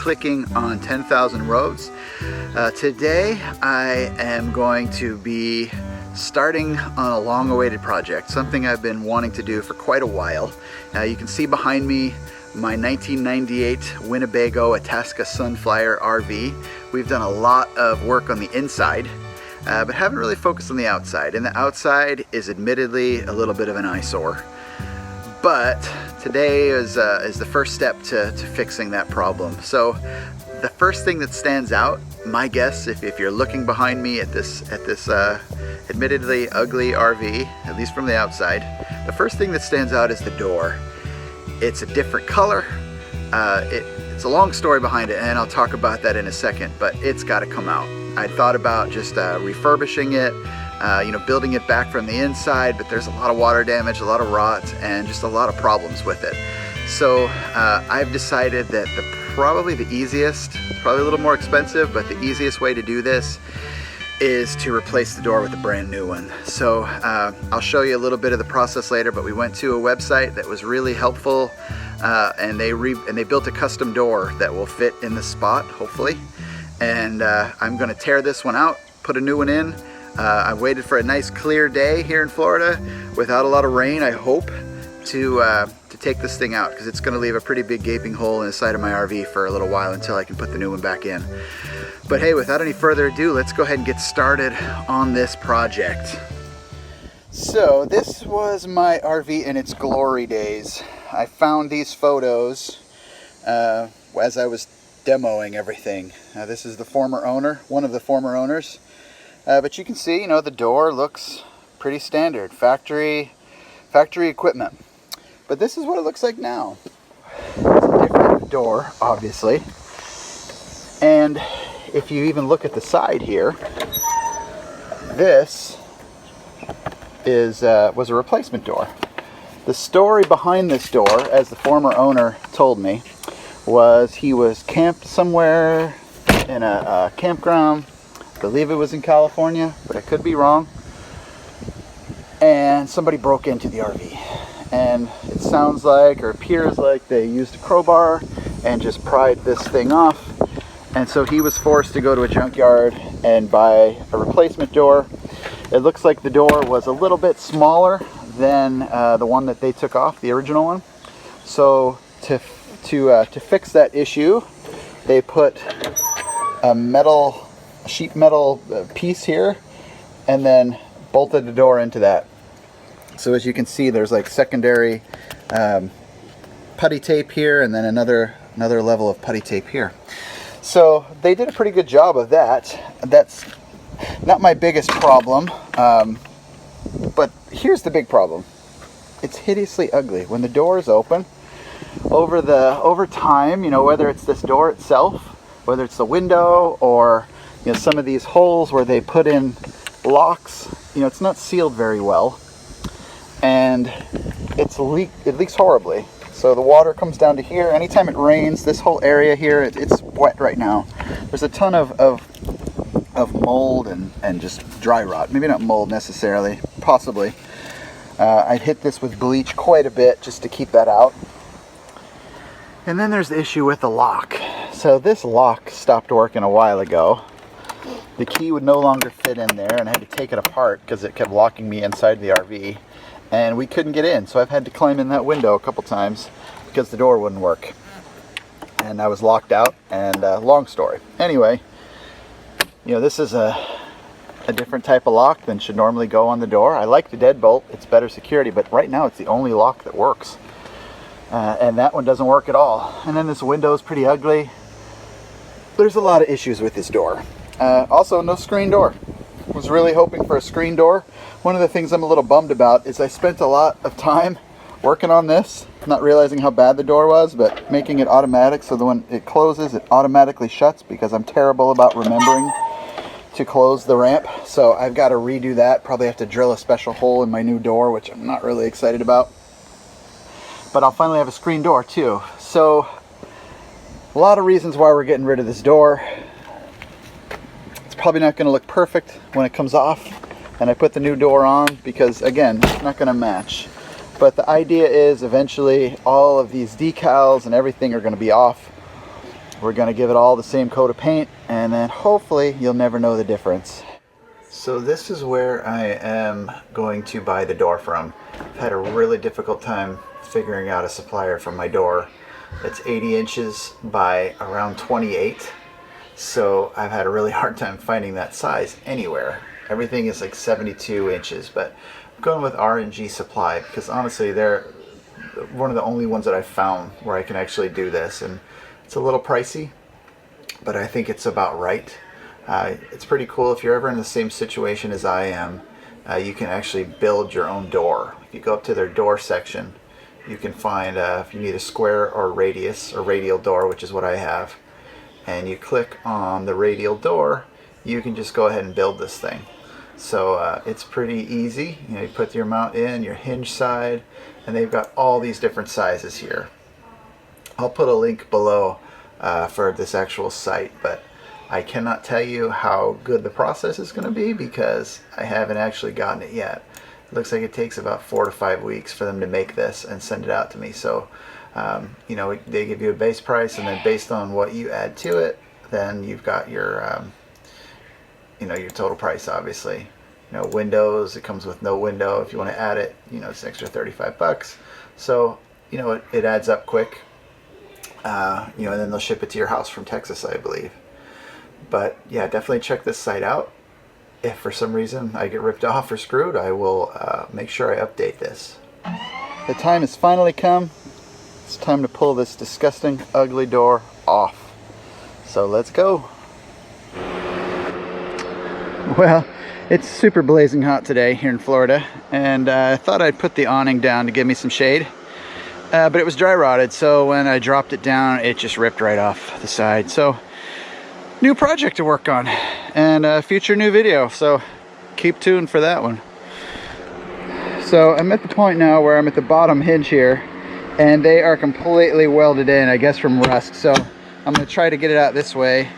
clicking on 10,000 roads. Today I am going to be starting on a long-awaited project, something I've been wanting to do for quite a while. You can see behind me my 1998 Winnebago Itasca Sunflyer RV. We've done a lot of work on the inside, but haven't really focused on the outside. And the outside is admittedly a little bit of an eyesore. But today is the first step to fixing that problem. So the first thing that stands out, my guess, if you're looking behind me at this admittedly ugly RV, at least from the outside, the first thing that stands out is the door. It's a different color. It's a long story behind it, and I'll talk about that in a second, but it's got to come out. I thought about just refurbishing it, building it back from the inside, but there's a lot of water damage, a lot of rot, and just a lot of problems with it. So I've decided that probably the easiest, probably a little more expensive, but the easiest way to do this is to replace the door with a brand new one. So I'll show you a little bit of the process later, but we went to a website that was really helpful, and they built a custom door that will fit in the spot, hopefully. And I'm gonna tear this one out, put a new one in. I waited for a nice clear day here in Florida without a lot of rain, I hope, to take this thing out, because it's going to leave a pretty big gaping hole in the side of my RV for a little while until I can put the new one back in. But hey, without any further ado, let's go ahead and get started on this project. So this was my RV in its glory days. I found these photos as I was demoing everything. This is the former owner, one of the former owners. But you can see, the door looks pretty standard, factory equipment. But this is what it looks like now. It's a different door, obviously. And if you even look at the side here, this was a replacement door. The story behind this door, as the former owner told me, was he was camped somewhere in a campground. I believe it was in California, but I could be wrong. And somebody broke into the RV. And it sounds like, or appears like, they used a crowbar and just pried this thing off. And so he was forced to go to a junkyard and buy a replacement door. It looks like the door was a little bit smaller than the one that they took off, the original one. So to fix that issue, they put a sheet metal piece here and then bolted the door into that. So as you can see, there's like secondary putty tape here, and then another level of putty tape here. So they did a pretty good job of that. That's not my biggest problem, but here's the big problem. It's hideously ugly. When the door is open, over time, whether it's this door itself, whether it's the window, or some of these holes where they put in locks, it's not sealed very well, and it leaks horribly. So the water comes down to here. Anytime it rains, this whole area here, it's wet right now. There's a ton of mold and just dry rot. Maybe not mold necessarily, possibly. I hit this with bleach quite a bit just to keep that out. And then there's the issue with the lock. So this lock stopped working a while ago. The key would no longer fit in there, and I had to take it apart because it kept locking me inside the RV. And we couldn't get in, so I've had to climb in that window a couple times because the door wouldn't work. And I was locked out, and long story. Anyway, this is a different type of lock than should normally go on the door. I like the deadbolt, it's better security, but right now it's the only lock that works. And that one doesn't work at all. And then this window is pretty ugly. There's a lot of issues with this door. Also, no screen door. Was really hoping for a screen door. One of the things I'm a little bummed about is I spent a lot of time working on this, not realizing how bad the door was, but making it automatic so that when it closes, it automatically shuts, because I'm terrible about remembering to close the ramp. So I've got to redo that. Probably have to drill a special hole in my new door, which I'm not really excited about. But I'll finally have a screen door too. So a lot of reasons why we're getting rid of this door. It's probably not going to look perfect when it comes off and I put the new door on, because again, it's not going to match. But the idea is eventually all of these decals and everything are going to be off, We're gonna give it all the same coat of paint, and then hopefully you'll never know the difference. So this is where I am going to buy the door from. I've had a really difficult time figuring out a supplier for my door. It's 80 inches by around 28. So I've had a really hard time finding that size anywhere. Everything is like 72 inches, but I'm going with R&G Supply because honestly they're one of the only ones that I've found where I can actually do this, and it's a little pricey, but I think it's about right. It's pretty cool. If you're ever in the same situation as I am, you can actually build your own door. If you go up to their door section, you can find if you need a square or radius or radial door, which is what I have, and you click on the radial door, you can just go ahead and build this thing. So it's pretty easy. You know, you put your mount in, your hinge side, and they've got all these different sizes here. I'll put a link below for this actual site, but I cannot tell you how good the process is going to be because I haven't actually gotten it yet. It looks like it takes about 4 to 5 weeks for them to make this and send it out to me. So you know, they give you a base price, and then based on what you add to it, then you've got your you know, your total price. Obviously, you know, windows, it comes with no window. If you want to add it, you know, it's an extra 35 bucks. So you know, it adds up quick. You know, and then they'll ship it to your house from Texas, I believe. But yeah, definitely check this site out. If for some reason I get ripped off or screwed, I will make sure I update this. The time has finally come. It's time to pull this disgusting, ugly door off. So let's go. Well, it's super blazing hot today here in Florida, and I thought I'd put the awning down to give me some shade. But it was dry rotted, so when I dropped it down, it just ripped right off the side. So, new project to work on, and a future new video, so keep tuned for that one. So I'm at the point now where I'm at the bottom hinge here, and they are completely welded in, I guess from rust. So I'm going to try to get it out this way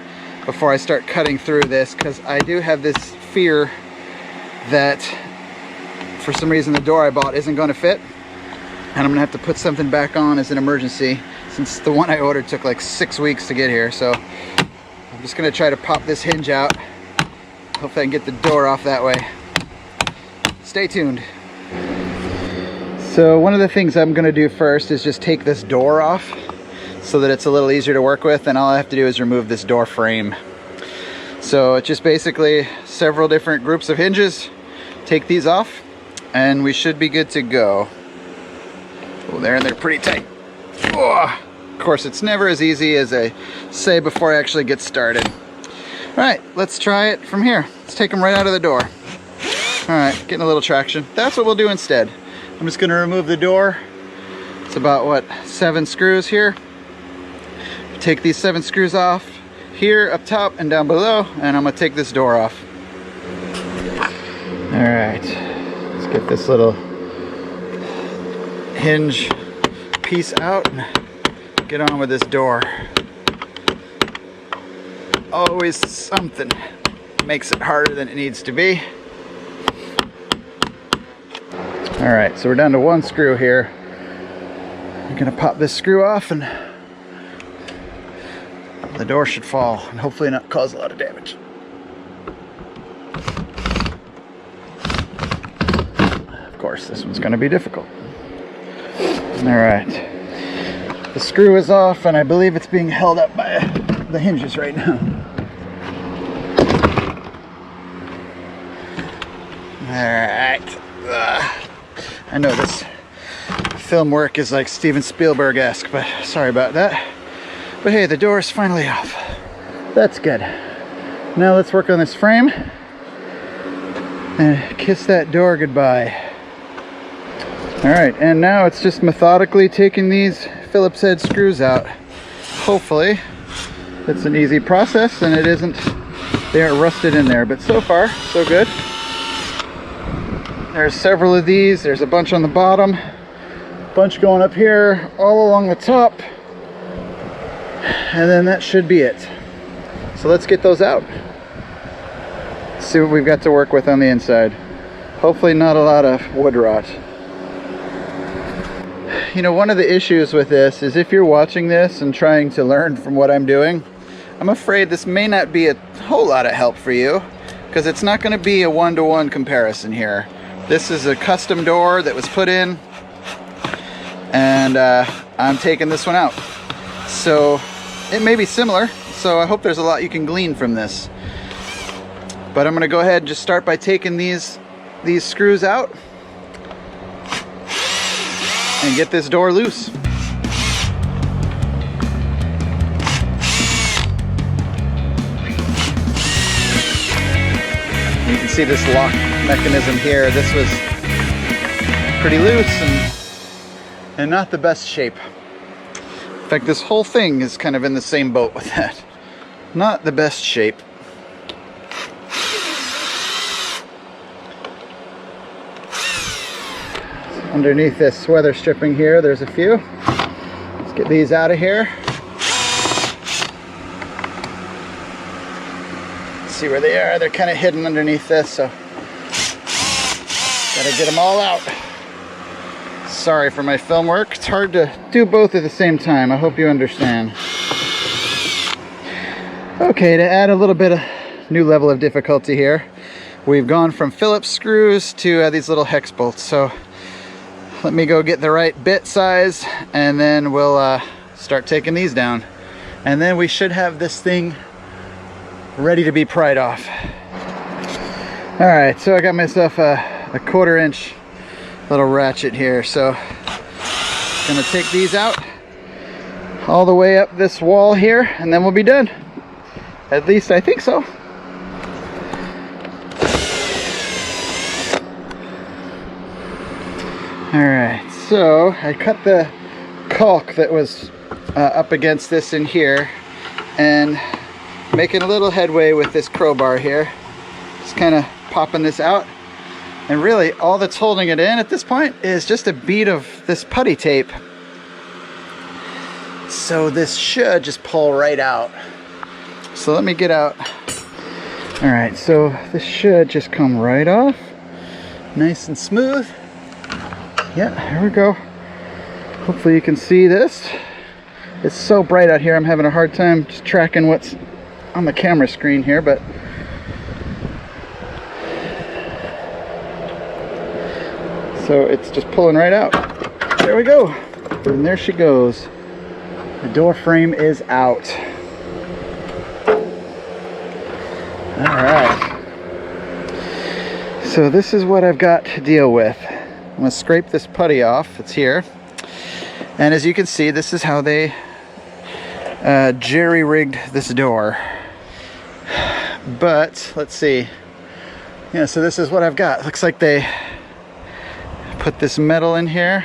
before I start cutting through this, because I do have this fear that for some reason the door I bought isn't going to fit, and I'm going to have to put something back on as an emergency, since the one I ordered took like 6 weeks to get here. So I'm just going to try to pop this hinge out. Hopefully I can get the door off that way. Stay tuned. So one of the things I'm going to do first is just take this door off so that it's a little easier to work with, and all I have to do is remove this door frame. So it's just basically several different groups of hinges. Take these off and we should be good to go. Oh, they're pretty tight. Oh, of course, it's never as easy as I say before I actually get started. All right, let's try it from here. Let's take them right out of the door. All right, getting a little traction. That's what we'll do instead. I'm just going to remove the door. It's about, what, 7 screws here. Take these 7 screws off here, up top, and down below, and I'm going to take this door off. All right, let's get this little hinge piece out and get on with this door. Always something makes it harder than it needs to be. All right, so we're down to 1 screw here. I'm gonna pop this screw off and the door should fall and hopefully not cause a lot of damage. Of course, this one's gonna be difficult. All right, the screw is off and I believe it's being held up by the hinges right now. All right. I know this film work is like Steven Spielberg-esque, but sorry about that. But hey, the door is finally off. That's good. Now let's work on this frame and kiss that door goodbye. All right, and now it's just methodically taking these Phillips head screws out. Hopefully it's an easy process and it isn't, they aren't rusted in there, but so far so good. There's several of these. There's a bunch on the bottom, a bunch going up here, all along the top, and then that should be it. So let's get those out. See what we've got to work with on the inside. Hopefully not a lot of wood rot. you know, one of the issues with this is if you're watching this and trying to learn from what I'm doing, I'm afraid this may not be a whole lot of help for you, because it's not going to be a one-to-one comparison here. This is a custom door that was put in, and I'm taking this one out. So it may be similar, so I hope there's a lot you can glean from this. But I'm going to go ahead and just start by taking these screws out and get this door loose. You can see this lock mechanism here. This was pretty loose and not the best shape. In fact, this whole thing is kind of in the same boat with that. Not the best shape. Underneath this weather stripping here, there's a few. Let's get these out of here. Let's see where they are. They're kind of hidden underneath this, so gotta get them all out. Sorry for my film work. It's hard to do both at the same time. I hope you understand. Okay, to add a little bit of new level of difficulty here, we've gone from Phillips screws to these little hex bolts. So let me go get the right bit size, and then we'll start taking these down. And then we should have this thing ready to be pried off. All right, so I got myself a 1/4 inch little ratchet here. So I'm gonna take these out all the way up this wall here, and then we'll be done. At least I think so. Alright, so I cut the caulk that was up against this in here, and making a little headway with this crowbar here. Just kind of popping this out. And really, all that's holding it in at this point is just a bead of this putty tape. So this should just pull right out. So let me get out. Alright, so this should just come right off. Nice and smooth. Yeah, here we go. Hopefully you can see this. It's so bright out here, I'm having a hard time just tracking what's on the camera screen here, but so it's just pulling right out. There we go. And there she goes. The door frame is out. Alright. So this is what I've got to deal with. I'm going to scrape this putty off. It's here. And as you can see, this is how they jerry-rigged this door. But, let's see. Yeah, so this is what I've got. Looks like they put this metal in here.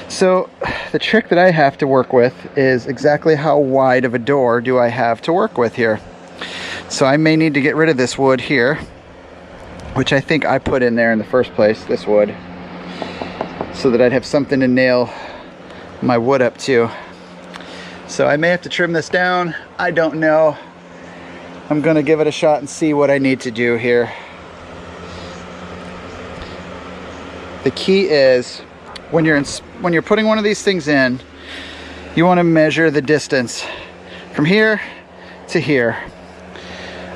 So the trick that I have to work with is exactly how wide of a door do I have to work with here. So I may need to get rid of this wood here, which I think I put in there in the first place, this wood, so that I'd have something to nail my wood up to. So I may have to trim this down. I don't know. I'm gonna give it a shot and see what I need to do here. The key is when you're putting one of these things in, you want to measure the distance from here to here.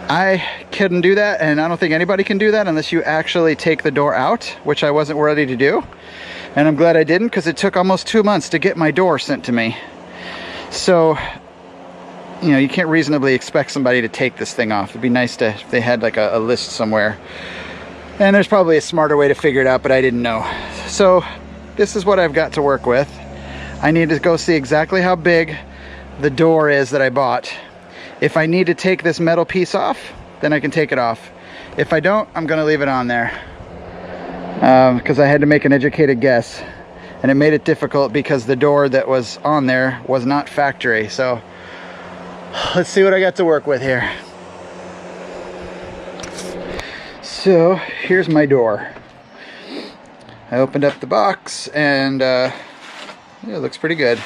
I couldn't do that, and I don't think anybody can do that unless you actually take the door out, which I wasn't ready to do. And I'm glad I didn't, because it took almost 2 months to get my door sent to me. So, you know, you can't reasonably expect somebody to take this thing off. It'd be nice to, if they had like a list somewhere. And there's probably a smarter way to figure it out, but I didn't know. So this is what I've got to work with. I need to go see exactly how big the door is that I bought. If I need to take this metal piece off, then I can take it off. If I don't, I'm gonna leave it on there. Because I had to make an educated guess. And it made it difficult because the door that was on there was not factory. So let's see what I got to work with here. So here's my door. I opened up the box, and yeah, it looks pretty good.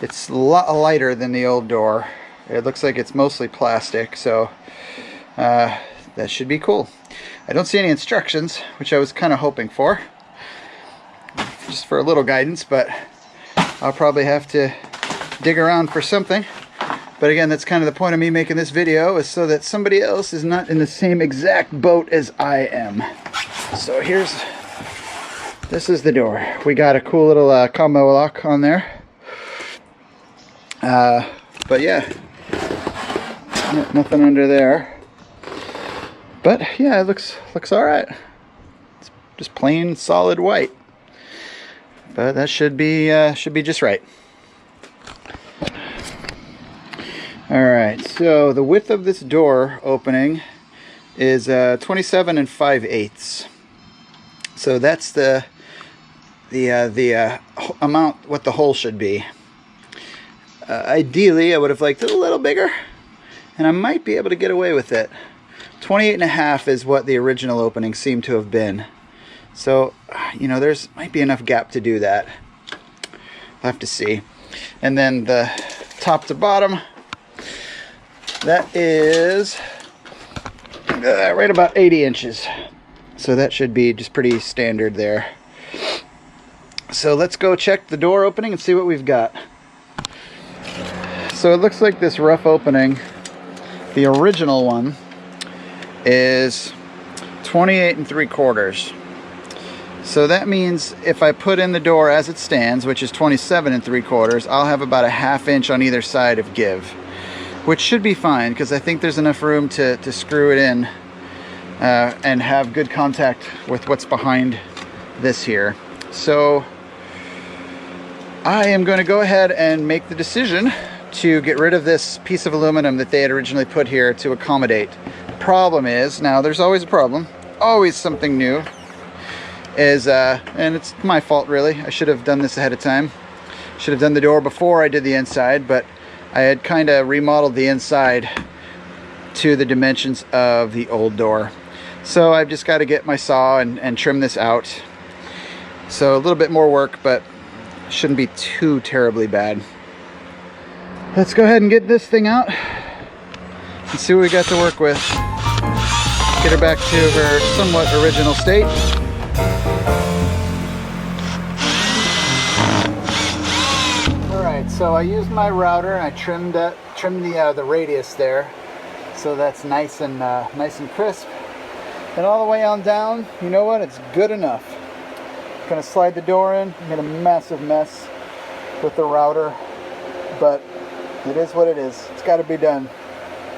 It's a lot lighter than the old door. It looks like it's mostly plastic, so that should be cool. I don't see any instructions, which I was kind of hoping for. just for a little guidance, but I'll probably have to dig around for something. But again, that's kind of the point of me making this video, is so that somebody else is not in the same exact boat as I am. So this is the door. We got a cool little combo lock on there. But yeah, nothing under there. But yeah, it looks all right. It's just plain solid white. But that should be just right. All right, so the width of this door opening is 27 5/8. So that's the amount what the hole should be. Ideally, I would have liked it a little bigger, and I might be able to get away with it. 28.5 is what the original opening seemed to have been. So, you know, there's might be enough gap to do that. I'll have to see. And then the top to bottom, that is right about 80 inches. So that should be just pretty standard there. So let's go check the door opening and see what we've got. So it looks like this rough opening, the original one, is 28 3/4. So that means if I put in the door as it stands, which is 27 3/4, I'll have about a 1/2 inch on either side of give, which should be fine because I think there's enough room to screw it in and have good contact with what's behind this here. So I am going to go ahead and make the decision to get rid of this piece of aluminum that they had originally put here to accommodate. The problem is, now there's always a problem, always something new, is, and it's my fault really, I should have done this ahead of time. Should have done the door before I did the inside, but I had kind of remodeled the inside to the dimensions of the old door. So I've just got to get my saw and trim this out. So a little bit more work, but shouldn't be too terribly bad. Let's go ahead and get this thing out and see what we got to work with. Get her back to her somewhat original state. Alright, so I used my router and I trimmed the radius there, so that's nice and crisp. And all the way on down, you know what? It's good enough. Gonna slide the door in. Made a massive mess with the router, but it is what it is. It's got to be done.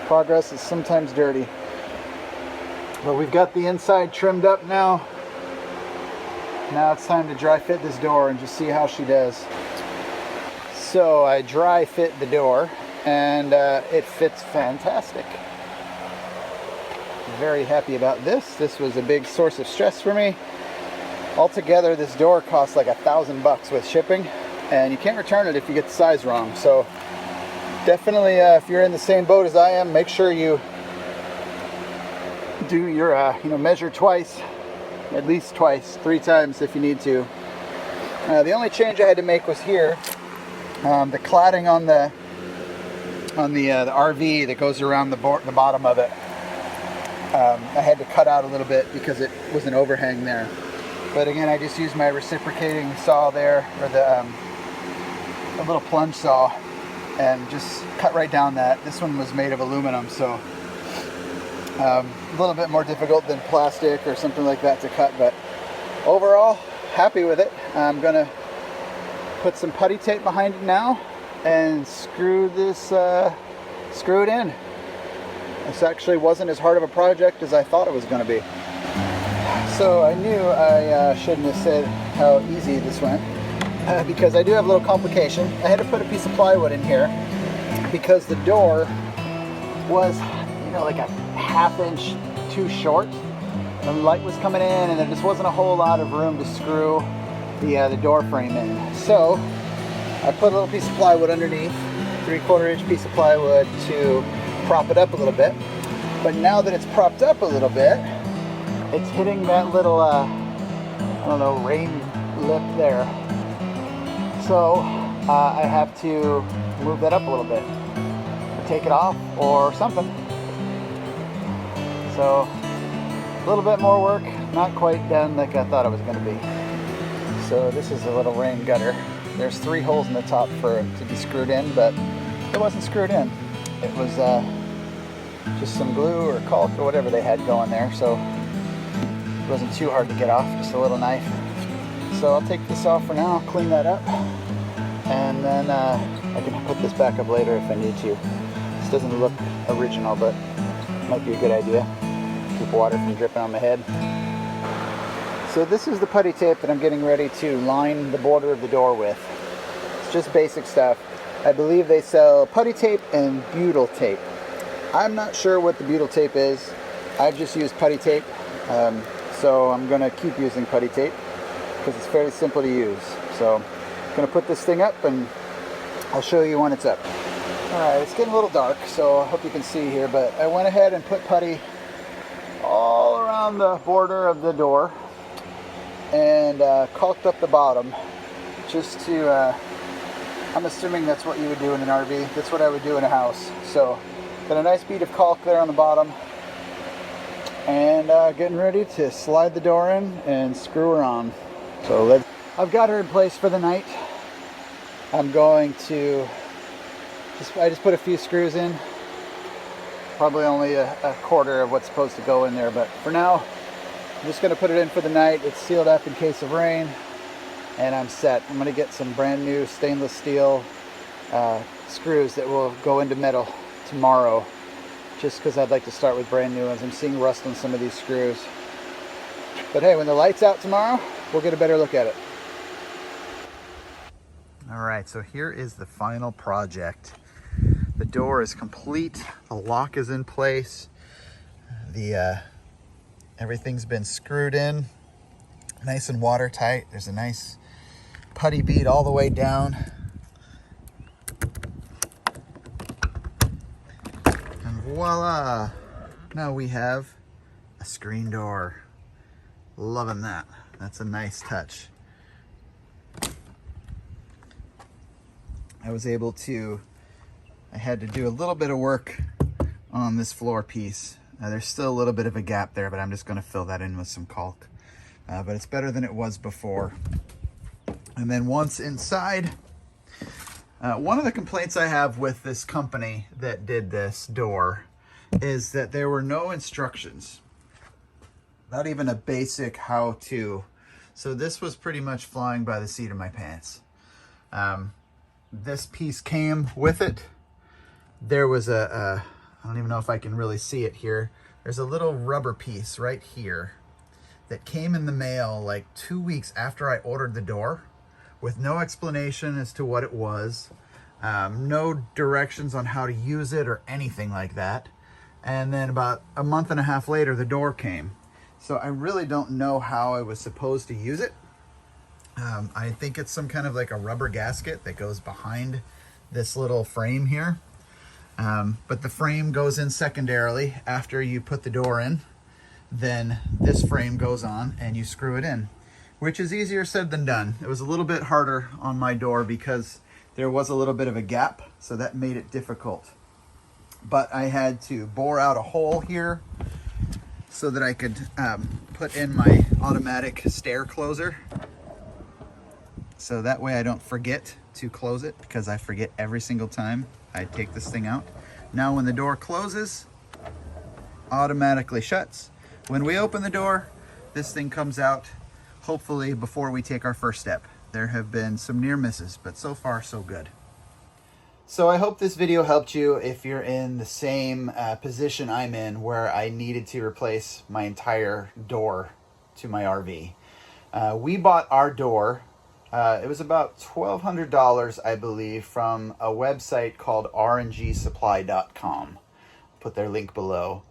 Progress is sometimes dirty. But we've got the inside trimmed up now. Now it's time to dry fit this door and just see how she does. So I dry fit the door and it fits fantastic. Very happy about this. This was a big source of stress for me. Altogether, this door costs like $1,000 with shipping, and you can't return it if you get the size wrong. So definitely, if you're in the same boat as I am, make sure you do your measure twice, at least twice, 3 times if you need to. The only change I had to make was here, the cladding on the RV that goes around the bottom of it. I had to cut out a little bit because it was an overhang there. But again, I just used my reciprocating saw there, or the a little plunge saw, and just cut right down that. This one was made of aluminum, so a little bit more difficult than plastic or something like that to cut, but overall, happy with it. I'm gonna put some putty tape behind it now and screw it in. This actually wasn't as hard of a project as I thought it was going to be. So I knew I shouldn't have said how easy this went, because I do have a little complication. I had to put a piece of plywood in here because the door was, like a 1/2 inch too short. The light was coming in and there just wasn't a whole lot of room to screw the door frame in. So I put a little piece of plywood underneath, 3/4 inch piece of plywood to prop it up a little bit. But now that it's propped up a little bit, it's hitting that little, rain lip there. So I have to move that up a little bit, or take it off or something. So a little bit more work, not quite done like I thought it was going to be. So this is a little rain gutter. There's 3 holes in the top for it to be screwed in, but it wasn't screwed in. It was just some glue or caulk or whatever they had going there, so it wasn't too hard to get off, just a little knife. So I'll take this off for now, clean that up, and then I can put this back up later if I need to. This doesn't look original, but it might be a good idea. Keep water from dripping on my head. So this is the putty tape that I'm getting ready to line the border of the door with. It's just basic stuff. I believe they sell putty tape and butyl tape. I'm not sure what the butyl tape is. I've just used putty tape, so I'm going to keep using putty tape because it's fairly simple to use. So I'm going to put this thing up and I'll show you when it's up. Alright, it's getting a little dark, so I hope you can see here, but I went ahead and put putty all around the border of the door and caulked up the bottom just to, I'm assuming that's what you would do in an RV. That's what I would do in a house. So got a nice bead of caulk there on the bottom, and getting ready to slide the door in and screw her on. So I've got her in place for the night. I'm going to I just put a few screws in, probably only a quarter of what's supposed to go in there, but for now I'm just going to put it in for the night. It's sealed up in case of rain, and I'm set. I'm going to get some brand new stainless steel screws that will go into metal tomorrow, just because I'd like to start with brand new ones. I'm seeing rust on some of these screws, but hey, when the light's out tomorrow, we'll get a better look at it. Alright, so here is the final project. The door is complete, the lock is in place, everything's been screwed in nice and watertight. There's a nice putty bead all the way down, and voila, now we have a screen door. Loving that. That's a nice touch. I had to do a little bit of work on this floor piece. There's still a little bit of a gap there, but I'm just going to fill that in with some caulk. But it's better than it was before. And then once inside, one of the complaints I have with this company that did this door is that there were no instructions. Not even a basic how-to. So this was pretty much flying by the seat of my pants. This piece came with it. There was I don't even know if I can really see it here. There's a little rubber piece right here that came in the mail like 2 weeks after I ordered the door, with no explanation as to what it was, no directions on how to use it or anything like that. And then about a month and a half later, the door came. So I really don't know how I was supposed to use it. I think it's some kind of like a rubber gasket that goes behind this little frame here. But the frame goes in secondarily after you put the door in. Then this frame goes on and you screw it in, which is easier said than done. It was a little bit harder on my door because there was a little bit of a gap, so that made it difficult. But I had to bore out a hole here so that I could put in my automatic stair closer. So that way I don't forget to close it, because I forget every single time I take this thing out. Now when the door closes, automatically shuts. When we open the door, this thing comes out, hopefully before we take our first step. There have been some near misses, but so far so good. So I hope this video helped you if you're in the same position I'm in, where I needed to replace my entire door to my RV. We bought our door. It was about $1,200, I believe, from a website called rngsupply.com. Put their link below.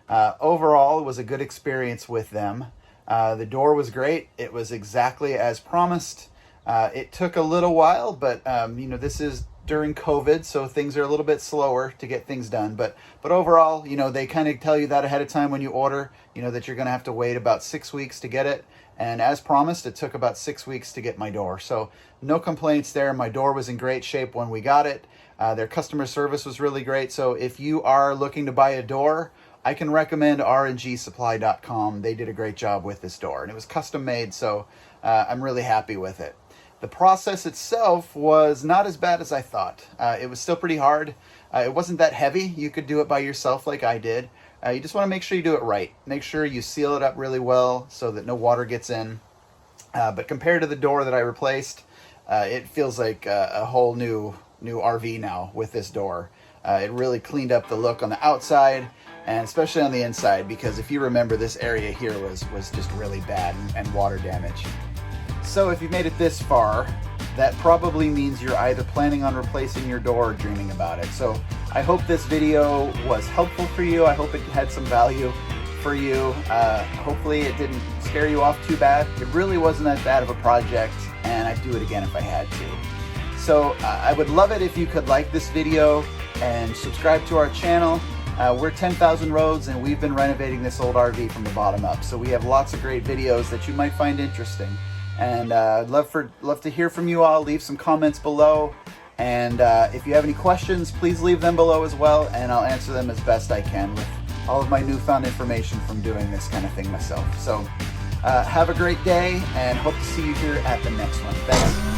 Overall, it was a good experience with them. The door was great. It was exactly as promised. It took a little while, but you know, this is during COVID, so things are a little bit slower to get things done. But overall, you know, they kind of tell you that ahead of time when you order, you know, that you're going to have to wait about 6 weeks to get it. And as promised, it took about 6 weeks to get my door. So no complaints there. My door was in great shape when we got it. Their customer service was really great. So if you are looking to buy a door, I can recommend rngsupply.com. They did a great job with this door, and it was custom made. So I'm really happy with it. The process itself was not as bad as I thought. It was still pretty hard. It wasn't that heavy. You could do it by yourself like I did. You just want to make sure you do it right. Make sure you seal it up really well so that no water gets in. But compared to the door that I replaced, it feels like a whole new RV now with this door. It really cleaned up the look on the outside and especially on the inside, because if you remember, this area here was just really bad and water damage. So if you've made it this far, that probably means you're either planning on replacing your door or dreaming about it. So I hope this video was helpful for you. I hope it had some value for you. Hopefully it didn't scare you off too bad. It really wasn't that bad of a project, and I'd do it again if I had to. So I would love it if you could like this video and subscribe to our channel. We're 10,000 Roads, and we've been renovating this old RV from the bottom up. So we have lots of great videos that you might find interesting. And I'd love to hear from you all. Leave some comments below. And if you have any questions, please leave them below as well, and I'll answer them as best I can with all of my newfound information from doing this kind of thing myself. So have a great day, and hope to see you here at the next one. Thanks.